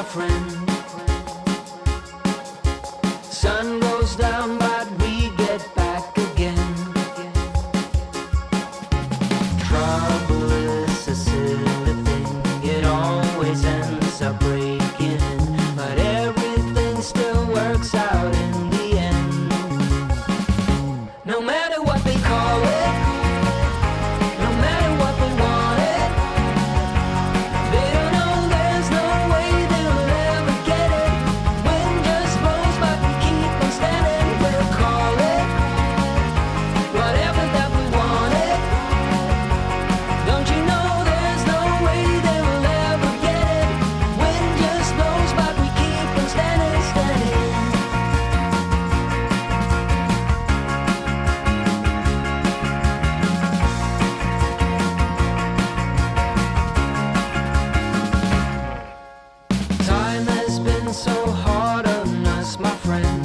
friend. Sun goes down, but we get back again. Trouble is a silly thing, it always ends up breaking, but everything still works out in the end. No matter what they call it, no matter what they want it, they don't know there's no way they'll ever get it. Wind just blows, but we keep on standing. We'll call it whatever that we want it. Don't you know there's no way they'll ever get it? Wind just blows, but we keep on standing, standing. Time has been so hard on us, my friend,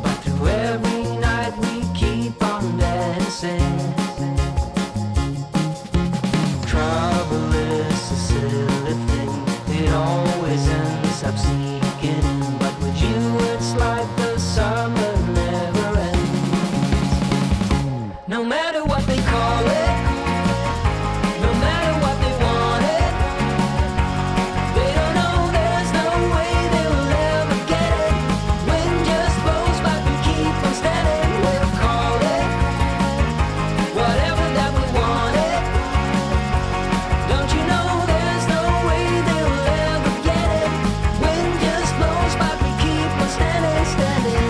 but through every night we keep on dancing. Trouble is a silly thing, it always ends up sneaking in, but with you it's like the summer never ends. No matter what they call it, no matter what they want it, they don't know there's no way they'll ever get it. Wind just blows, but we keep on standing. We'll call it whatever that we want it. Don't you know there's no way they'll ever get it? Wind just blows, but we keep on standing, standing.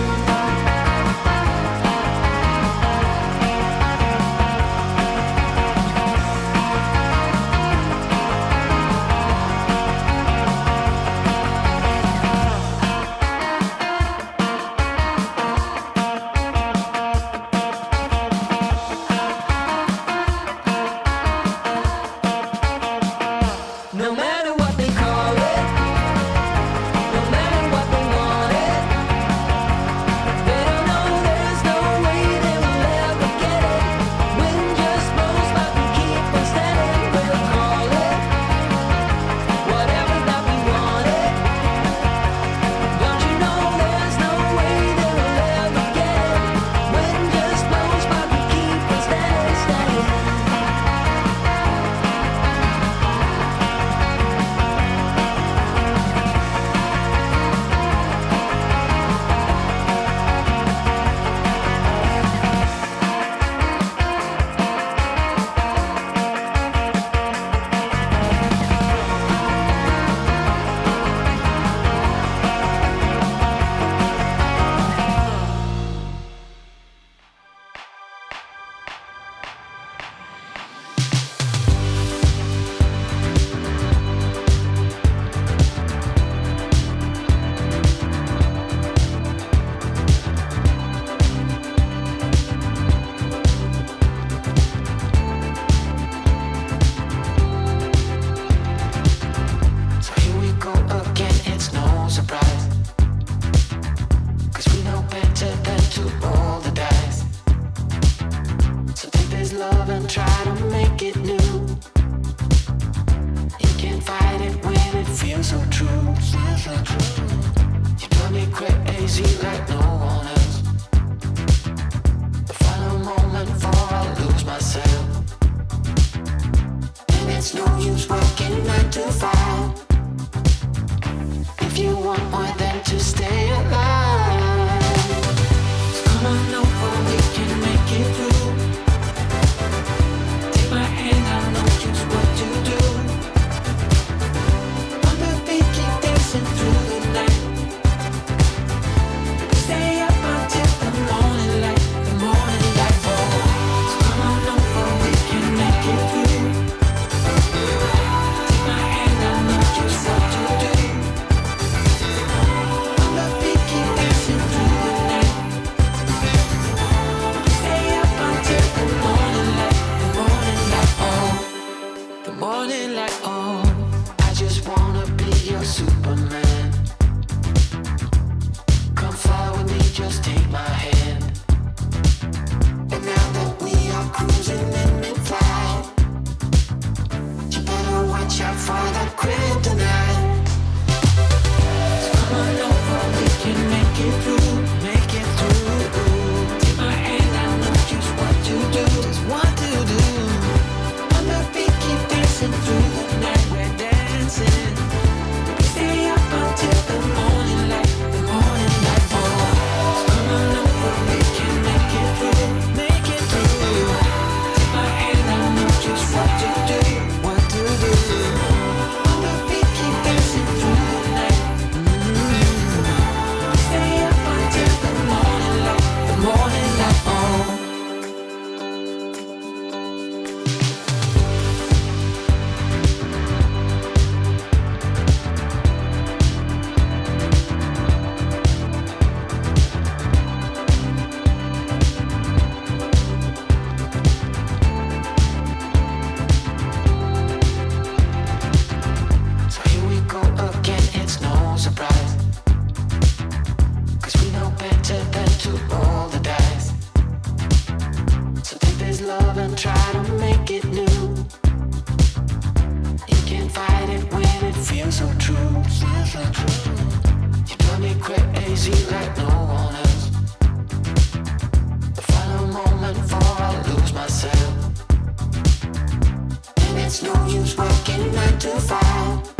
No matter what they call it, no matter what they want it, they don't know there's no way they will ever get it. Wind just blows, but we keep on standing. We'll call it whatever that we want it. Don't you know there's no way they will ever get it? Wind just blows, but we keep on standing, standing. So here we go again, it's no surprise, 'cause we know better than to roll the dice. So take this love and try to make it new. You can't fight it when it feels so true. You drive me crazy like no one else. The final moment before I lose myself. And it's no use working 9 to 5 if you want more than to stay alive. So come on over, we can make it through. Take my hand, I know just what to do. On the beat, keep dancing through the night. Stay up until the morning light, the morning light. Oh, so come on over, we can make it through. Take my hand, I love and try to make it new. You can't fight it when it feels so true. You drive me crazy like no one else. The final moment before I lose myself. And it's no use working 9 to 5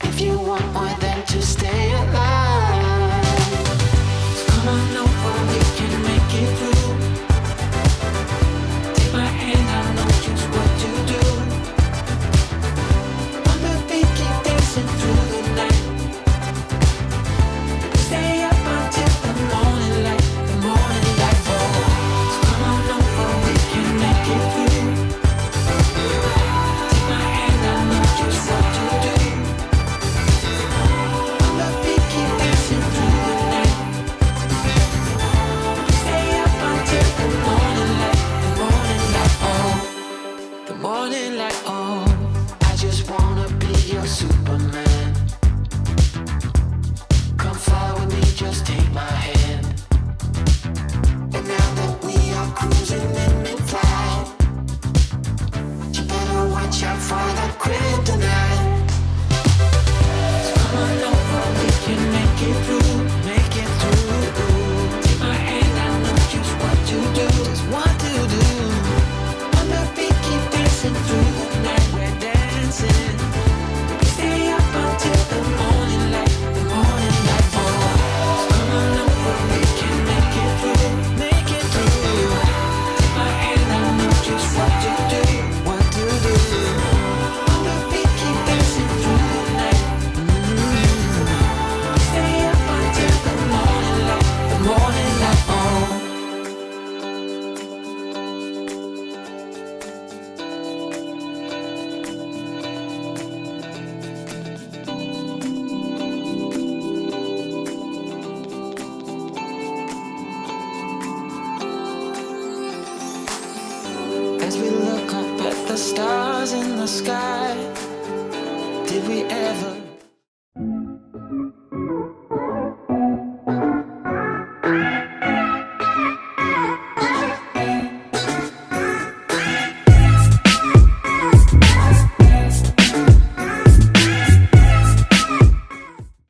if you want more than to stay alive. So come on over, we can make it through. Take my hand, I know just what to do. On the beat, keep dancing through the night. Stay up until the morning light, the morning light. Oh, so come on over, we can make it through. Take my hand, I know just what to do. On the beat, keep dancing through the night. Stay up until the morning light, the morning light. Oh, the morning light. Oh, I just wanna be your Superman. Come fly with me, just take my hand. And now that we are cruising in mid-flight, you better watch out for the kryptonite. So come on over, we can make it through, make it through. Take my hand, I know just what to do, just what to do. On the beat, keep dancing through the night, we're dancing. We stay up until the morning light, the morning light. Oh, so come on over, we can make it through, make it through. Take my hand, I know just what to do, what to do. On the beat, keep dancing through the night. Stay up until the morning light, the morning light. Oh. As we look up at the stars in the sky, did we ever